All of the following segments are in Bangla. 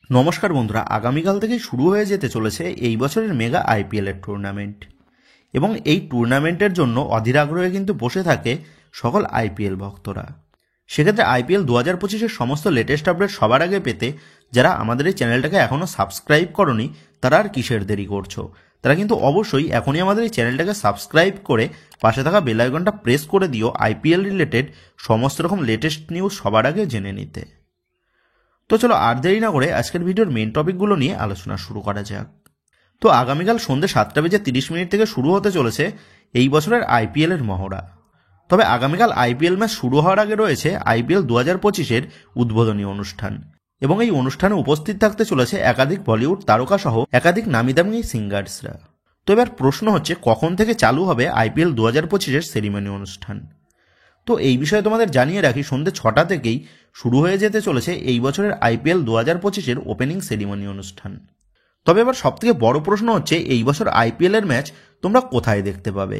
নমস্কার বন্ধুরা, আগামীকাল থেকেই শুরু হয়ে যেতে চলেছে এই বছরের মেগা আইপিএলের টুর্নামেন্ট। এবং এই টুর্নামেন্টের জন্য অধীর আগ্রহে কিন্তু বসে থাকে সকল আইপিএল ভক্তরা। সেক্ষেত্রে আইপিএল 2025-এর সমস্ত লেটেস্ট আপডেট সবার আগে পেতে যারা আমাদের এই চ্যানেলটাকে এখনও সাবস্ক্রাইব করনি তারা আর কিসের দেরি করছো, তারা কিন্তু অবশ্যই এখনই আমাদের এই চ্যানেলটাকে সাবস্ক্রাইব করে পাশে থাকা বেল আইকনটা প্রেস করে দিও আইপিএল রিলেটেড সমস্ত রকম লেটেস্ট নিউজ সবার আগে জেনে নিতে। তো চলো আর দেরি না করে আজকের ভিডিওর মেন টপিকগুলো নিয়ে আলোচনা শুরু করা যাক। তো আগামীকাল সন্ধ্যে 7:30 থেকে শুরু হতে চলেছে এই বছরের আইপিএলের মহড়া। তবে আগামীকাল আইপিএল ম্যাচ শুরু হওয়ার আগে রয়েছে আইপিএল 2025-এর উদ্বোধনী অনুষ্ঠান, এবং এই অনুষ্ঠানে উপস্থিত থাকতে চলেছে একাধিক বলিউড তারকা সহ একাধিক নামি দামি সিঙ্গার্সরা। তো এবার প্রশ্ন হচ্ছে, কখন থেকে চালু হবে আইপিএল 2025-এর সেরিমনি অনুষ্ঠান। তো এই বিষয়ে তোমাদের জানিয়ে রাখি, সন্ধ্যে 6টা থেকেই শুরু হয়ে যেতে চলেছে এই বছরের আইপিএল 2025-এর ওপেনিং সেরিমনি অনুষ্ঠান। তবে এবার সবথেকে বড় প্রশ্ন হচ্ছে, এই বছর আইপিএলের ম্যাচ তোমরা কোথায় দেখতে পাবে।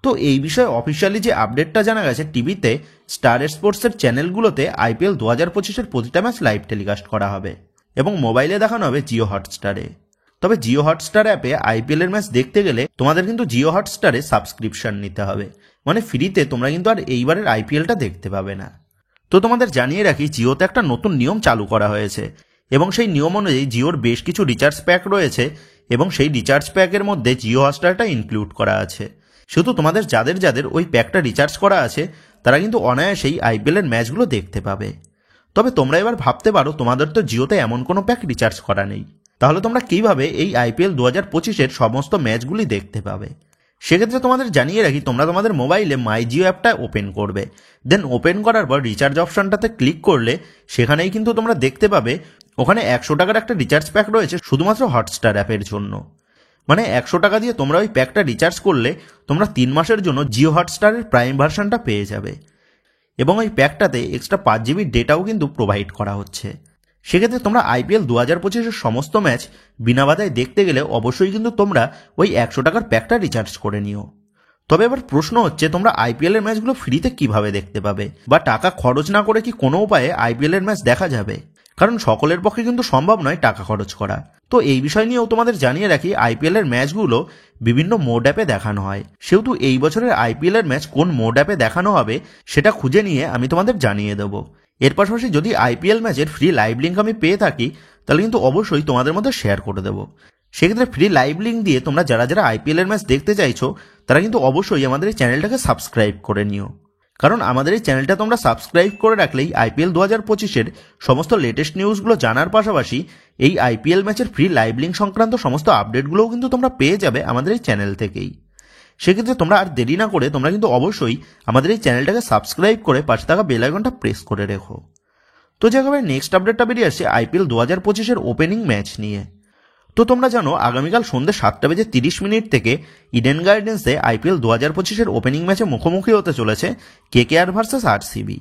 তো এই বিষয়ে অফিসিয়ালি যে আপডেটটা জানা গেছে, টিভিতে স্টার স্পোর্টসের চ্যানেলগুলোতে আইপিএল 2025-এর প্রতিটা ম্যাচ লাইভ টেলিকাস্ট করা হবে এবং মোবাইলে দেখানো হবে জিও হটস্টারে। তবে জিও হটস্টার অ্যাপে আইপিএলের ম্যাচ দেখতে গেলে তোমাদের কিন্তু জিও হটস্টারে সাবস্ক্রিপশন নিতে হবে, মানে ফ্রিতে তোমরা কিন্তু আর এইবারের আইপিএলটা দেখতে পাবে না। তো তোমাদের জানিয়ে রাখি, জিওতে একটা নতুন নিয়ম চালু করা হয়েছে এবং সেই নিয়ম অনুযায়ী জিওর বেশ কিছু রিচার্জ প্যাক রয়েছে এবং সেই রিচার্জ প্যাকের মধ্যে জিও হটস্টারটা ইনক্লুড করা আছে। শুধু তোমাদের যাদের যাদের ওই প্যাকটা রিচার্জ করা আছে তারা কিন্তু অনায়াসেই আইপিএলের ম্যাচগুলো দেখতে পাবে। তবে তোমরা এবার ভাবতে পারো, তোমাদের তো জিওতে এমন কোনো প্যাক রিচার্জ করা নেই, তাহলে তোমরা কিভাবে এই আইপিএল 2025-এর সমস্ত ম্যাচগুলি দেখতে পাবে। সেক্ষেত্রে তোমাদের জানিয়ে রাখি, তোমরা তোমাদের মোবাইলে মাই জিও অ্যাপটা ওপেন করবে, দেন ওপেন করার পর রিচার্জ অপশনটাতে ক্লিক করলে সেখানেই কিন্তু তোমরা দেখতে পাবে ওখানে 100 টাকার একটা রিচার্জ প্যাক রয়েছে শুধুমাত্র হটস্টার অ্যাপের জন্য। মানে 100 টাকা দিয়ে তোমরা ওই প্যাকটা রিচার্জ করলে তোমরা 3 মাসের জন্য জিও হটস্টারের প্রাইম ভার্সনটা পেয়ে যাবে এবং ওই প্যাকটাতে এক্সট্রা 5 জিবি ডেটাও কিন্তু প্রোভাইড করা হচ্ছে। সেক্ষেত্রে তোমরা আইপিএল 2025-এর সমস্ত ম্যাচ বিনা বাধায় দেখতে গেলে অবশ্যই কিন্তু তোমরা ওই 100 টাকার প্যাকটা রিচার্জ করে নিও। তবে এবার প্রশ্ন হচ্ছে, তোমরা আইপিএলের ম্যাচগুলো ফ্রিতে কিভাবে দেখতে পাবে, বা টাকা খরচ না করে কি কোনো উপায়ে আইপিএলের ম্যাচ দেখা যাবে, কারণ সকলের পক্ষে কিন্তু সম্ভব নয় টাকা খরচ করা। তো এই বিষয় নিয়েও তোমাদের জানিয়ে রাখি, আইপিএলের ম্যাচগুলো বিভিন্ন মোড অ্যাপে দেখানো হয়, সেহেতু এই বছরের আইপিএলের ম্যাচ কোন মোড অ্যাপে দেখানো হবে সেটা খুঁজে নিয়ে আমি তোমাদের জানিয়ে দেবো। এর পাশাপাশি যদি আইপিএল ম্যাচের ফ্রি লাইভ লিঙ্ক আমি পেয়ে থাকি তাহলে কিন্তু অবশ্যই তোমাদের মধ্যে শেয়ার করে দেবো। সেক্ষেত্রে ফ্রি লাইভ লিঙ্ক দিয়ে তোমরা যারা যারা আইপিএলের ম্যাচ দেখতে চাইছো তারা কিন্তু অবশ্যই আমাদের এই চ্যানেলটাকে সাবস্ক্রাইব করে নিও, কারণ আমাদের এই চ্যানেলটা তোমরা সাবস্ক্রাইব করে রাখলেই আইপিএল 2025-এর সমস্ত লেটেস্ট নিউজগুলো জানার পাশাপাশি এই আইপিএল ম্যাচের ফ্রি লাইভ লিঙ্ক সংক্রান্ত সমস্ত আপডেটগুলোও কিন্তু তোমরা পেয়ে যাবে আমাদের এই চ্যানেল থেকেই। সেক্ষেত্রে তোমরা আর দেরি না করে তোমরা কিন্তু অবশ্যই আমাদের এই চ্যানেলটাকে সাবস্ক্রাইব করে পাশে থাকা বেল আইকনটা প্রেস করে রেখো। তো যেভাবে নেক্সট আপডেটটা বেরিয়ে আসছে আইপিএল 2025-এর ওপেনিং ম্যাচ নিয়ে। তো তোমরা জানো, আগামীকাল সন্ধ্যে 7:30 থেকে ইডেন গার্ডেন্সে আইপিএল 2025-এর ওপেনিং ম্যাচে মুখোমুখি হতে চলেছে কেকেআর ভার্সেস আরসিবি।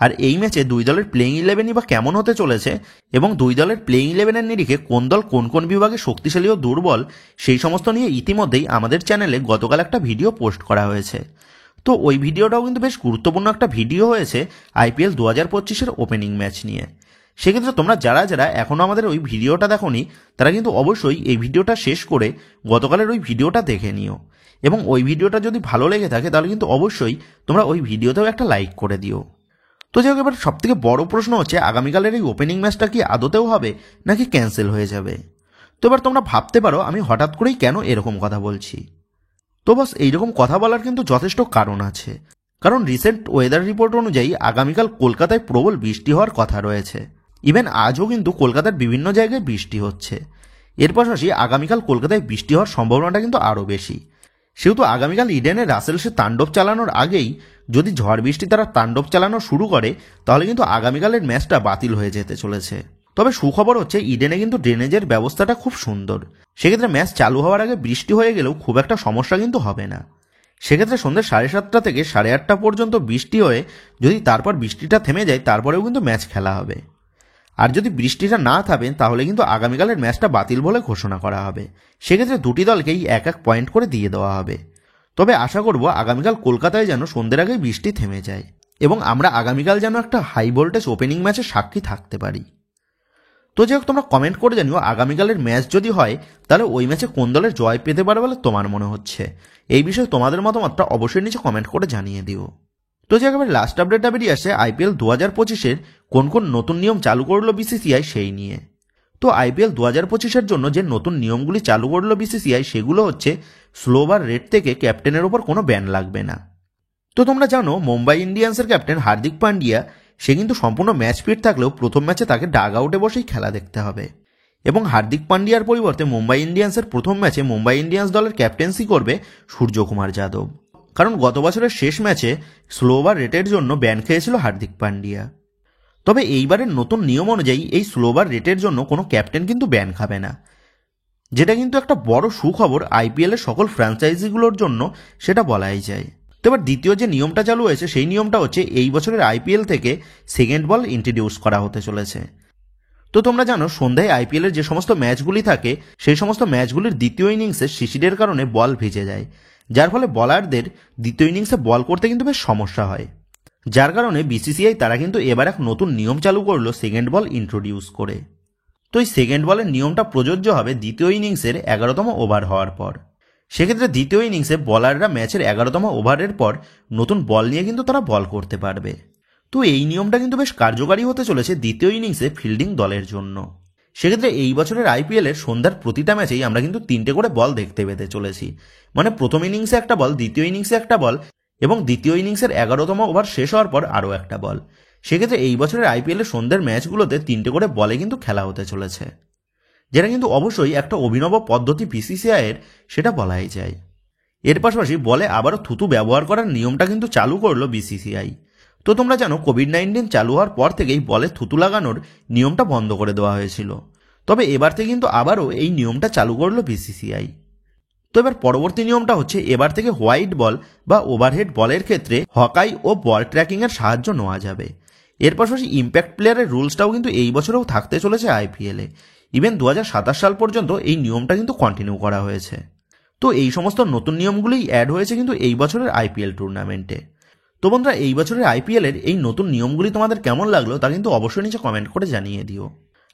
আর এই ম্যাচে দুই দলের প্লেইং ইলেভেনই বা কেমন হতে চলেছে এবং দুই দলের প্লেইং ইলেভেনের নিরিখে কোন দল কোন কোন বিভাগে শক্তিশালী ও দুর্বল সেই সমস্ত নিয়ে ইতিমধ্যেই আমাদের চ্যানেলে গতকাল একটা ভিডিও পোস্ট করা হয়েছে। তো ওই ভিডিওটাও কিন্তু বেশ গুরুত্বপূর্ণ একটা ভিডিও হয়েছে আইপিএল 2025-এর ওপেনিং ম্যাচ নিয়ে। সেক্ষেত্রে তোমরা যারা যারা এখনও আমাদের ওই ভিডিওটা দেখোনি তারা কিন্তু অবশ্যই এই ভিডিওটা শেষ করে গতকালের ওই ভিডিওটা দেখে নিও, এবং ওই ভিডিওটা যদি ভালো লেগে থাকে তাহলে কিন্তু অবশ্যই তোমরা ওই ভিডিওতেও একটা লাইক করে দিও। তো যাই হোক, এবার সবথেকে বড় প্রশ্ন হচ্ছে, আগামীকালের এই ওপেনিং ম্যাচটা কি আদতেও হবে নাকি ক্যান্সেল হয়ে যাবে। তো এবার তোমরা ভাবতে পারো আমি হঠাৎ করেই কেন এরকম কথা বলছি। তো বাস এইরকম কথা বলার কিন্তু যথেষ্ট কারণ আছে, কারণ রিসেন্ট ওয়েদার রিপোর্ট অনুযায়ী আগামীকাল কলকাতায় প্রবল বৃষ্টি হওয়ার কথা রয়েছে। ইভেন আজও কিন্তু কলকাতার বিভিন্ন জায়গায় বৃষ্টি হচ্ছে। এর পাশাপাশি আগামীকাল কলকাতায় বৃষ্টি হওয়ার সম্ভাবনাটা কিন্তু আরও বেশি। সেহেতু আগামীকাল ইডেনে রাসেলসে তাণ্ডব চালানোর আগেই যদি ঝড় বৃষ্টি তারা তাণ্ডব চালানো শুরু করে তাহলে কিন্তু আগামীকালের ম্যাচটা বাতিল হয়ে যেতে চলেছে। তবে সুখবর হচ্ছে, ইডেনে কিন্তু ড্রেনেজের ব্যবস্থাটা খুব সুন্দর, সেক্ষেত্রে ম্যাচ চালু হওয়ার আগে বৃষ্টি হয়ে গেলেও খুব একটা সমস্যা কিন্তু হবে না। সেক্ষেত্রে সন্ধ্যে 7:30 থেকে 8:30 পর্যন্ত বৃষ্টি হয়ে যদি তারপর বৃষ্টিটা থেমে যায় তারপরেও কিন্তু ম্যাচ খেলা হবে। আর যদি বৃষ্টিটা না থামে তাহলে কিন্তু আগামীকালের ম্যাচটা বাতিল বলে ঘোষণা করা হবে। সেক্ষেত্রে দুটি দলকেই 1-1 পয়েন্ট করে দিয়ে দেওয়া হবে। তবে আশা করব আগামীকাল কলকাতায় যেন সন্ধ্যের আগেই বৃষ্টি থেমে যায় এবং আমরা আগামীকাল যেন একটা হাই ভোল্টেজ ওপেনিং ম্যাচের সাক্ষী থাকতে পারি। তো যাই হোক, তোমরা কমেন্ট করে জানিও আগামীকালের ম্যাচ যদি হয় তাহলে ওই ম্যাচে কোন দলের জয় পেতে পারে বলে তোমার মনে হচ্ছে। এই বিষয়ে তোমাদের মতামতটা অবশ্যই নিচে কমেন্ট করে জানিয়ে দিও। তো যে একেবারে লাস্ট আপডেটটা বেরিয়ে আসে আইপিএল 2025-এর কোন কোন নতুন নিয়ম চালু করলো বিসিসিআই সেই নিয়ে। তো আইপিএল 2025-এর জন্য যে নতুন নিয়মগুলি চালু করলো বিসিসিআই সেগুলো হচ্ছে স্লো ওভার রেট থেকে ক্যাপ্টেনের ওপর কোনো ব্যান লাগবে না। তো তোমরা জানো মুম্বাই ইন্ডিয়ান্সের ক্যাপ্টেন হার্দিক পান্ডিয়া সে কিন্তু সম্পূর্ণ ম্যাচ ফিট থাকলেও প্রথম ম্যাচে তাকে ডাগ আউটে বসেই খেলা দেখতে হবে এবং হার্দিক পান্ডিয়ার পরিবর্তে মুম্বাই ইন্ডিয়ান্সের প্রথম ম্যাচে মুম্বাই ইন্ডিয়ান্স দলের ক্যাপ্টেন্সি করবে সূর্যকুমার যাদব, কারণ গত বছরের শেষ ম্যাচে স্লো ওভার রেটের জন্য ব্যান খেয়েছিল হার্দিক পান্ডিয়া। তবে এইবারের নতুন নিয়ম অনুযায়ী এই স্লো ওভার রেটের জন্য কোনো ক্যাপ্টেন কিন্তু ব্যান খাবে না, যেটা কিন্তু একটা বড় সুখবর আইপিএলের সকল ফ্র্যাঞ্চাইজিগুলোর জন্য, সেটা বলাই যায়। তো এবার দ্বিতীয় যে নিয়মটা চালু হয়েছে সেই নিয়মটা হচ্ছে এই বছরের আইপিএল থেকে সেকেন্ড বল ইন্ট্রোডিউস করা হতে চলেছে। তো তোমরা জানো সন্ধ্যায় আইপিএলের যে সমস্ত ম্যাচগুলি থাকে সেই সমস্ত ম্যাচগুলির দ্বিতীয় ইনিংসে শিশিরের কারণে বল ভিজে যায়, যার ফলে বলারদের দ্বিতীয় ইনিংসে বল করতে কিন্তু বেশ সমস্যা হয়, যার কারণে বিসিসিআই তারা কিন্তু এবার এক নতুন নিয়ম চালু করলো সেকেন্ড বল ইন্ট্রোডিউস করে। তো এই সেকেন্ড বলের নিয়মটা প্রযোজ্য হবে দ্বিতীয় ইনিংসের 11তম ওভার হওয়ার পর। সেক্ষেত্রে দ্বিতীয় ইনিংসে বলাররা ম্যাচের 11তম ওভারের পর নতুন বল নিয়ে কিন্তু তারা বল করতে পারবে। তো এই নিয়মটা কিন্তু বেশ কার্যকারী হতে চলেছে দ্বিতীয় ইনিংসে ফিল্ডিং দলের জন্য। সেক্ষেত্রে এই বছরের আইপিএলের সন্ধ্যার প্রতিটা ম্যাচেই আমরা কিন্তু 3টে করে বল দেখতে পেতে চলেছি, মানে প্রথম ইনিংসে একটা বল, দ্বিতীয় ইনিংসে একটা বল এবং দ্বিতীয় ইনিংসের 11তম ওভার শেষ হওয়ার পর আরও একটা বল। সেক্ষেত্রে এই বছরের আইপিএলের সন্ধ্যার ম্যাচগুলোতে 3টে করে বলে কিন্তু খেলা হতে চলেছে, যেটা কিন্তু অবশ্যই একটা অভিনব পদ্ধতি বিসিসিআইয়ের, সেটা বলাই যায়। এর পাশাপাশি বলে আবারও থুতু ব্যবহার করার নিয়মটা কিন্তু চালু করলো বিসিসিআই। তো তোমরা জানো কোভিড-19 চালু হওয়ার পর থেকেই বলে থুতু লাগানোর নিয়মটা বন্ধ করে দেওয়া হয়েছিল, তবে এবার থেকে কিন্তু আবারও এই নিয়মটা চালু করলো বিসিসিআই। তো এবার পরবর্তী নিয়মটা হচ্ছে এবার থেকে হোয়াইট বল বা ওভারহেড বলের ক্ষেত্রে হকাই ও বল ট্র্যাকিংয়ের সাহায্য নেওয়া যাবে। এর পাশাপাশি ইম্প্যাক্ট প্লেয়ারের রুলসটাও কিন্তু এই বছরেও থাকতে চলেছে আইপিএলে। ইভেন 2027 সাল পর্যন্ত এই নিয়মটা কিন্তু কন্টিনিউ করা হয়েছে। তো এই সমস্ত নতুন নিয়মগুলোই অ্যাড হয়েছে কিন্তু এই বছরের আইপিএল টুর্নামেন্টে। তো বন্ধুরা, এই বছরের আইপিএলের এই নতুন নিয়মগুলি তোমাদের কেমন লাগলো তা কিন্তু অবশ্যই নিচে কমেন্ট করে জানিয়ে দিও।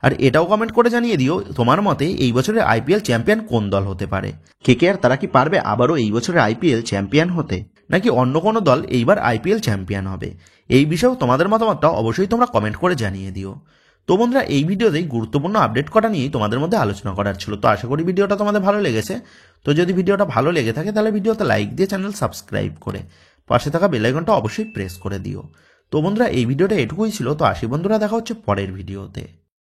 আর এটাও কমেন্ট করে জানিয়ে দিও তোমার মতে এই বছরের আইপিএল চ্যাম্পিয়ন কোন দল হতে পারে। কেকেআর তারা কি পারবে আবারও এই বছরের আইপিএল চ্যাম্পিয়ন হতে, নাকি অন্য কোনো দল এইবার আইপিএল চ্যাম্পিয়ন হবে? এই বিষয়েও তোমাদের মতামতটা অবশ্যই তোমরা কমেন্ট করে জানিয়ে দিও। তো বন্ধুরা, এই ভিডিওতেই গুরুত্বপূর্ণ আপডেট করা নিয়েই তোমাদের মধ্যে আলোচনা করার ছিল। তো আশা করি ভিডিওটা তোমাদের ভালো লেগেছে। তো যদি ভিডিওটা ভালো লেগে থাকে তাহলে ভিডিওতে লাইক দিয়ে চ্যানেল সাবস্ক্রাইব করে পাশে থাকা বেল আইকনটা অবশ্যই প্রেস করে দিও। তো বন্ধুরা, এই ভিডিওটা এটুকুই ছিল। তো আসি বন্ধুরা, দেখা হচ্ছে পরের ভিডিওতে।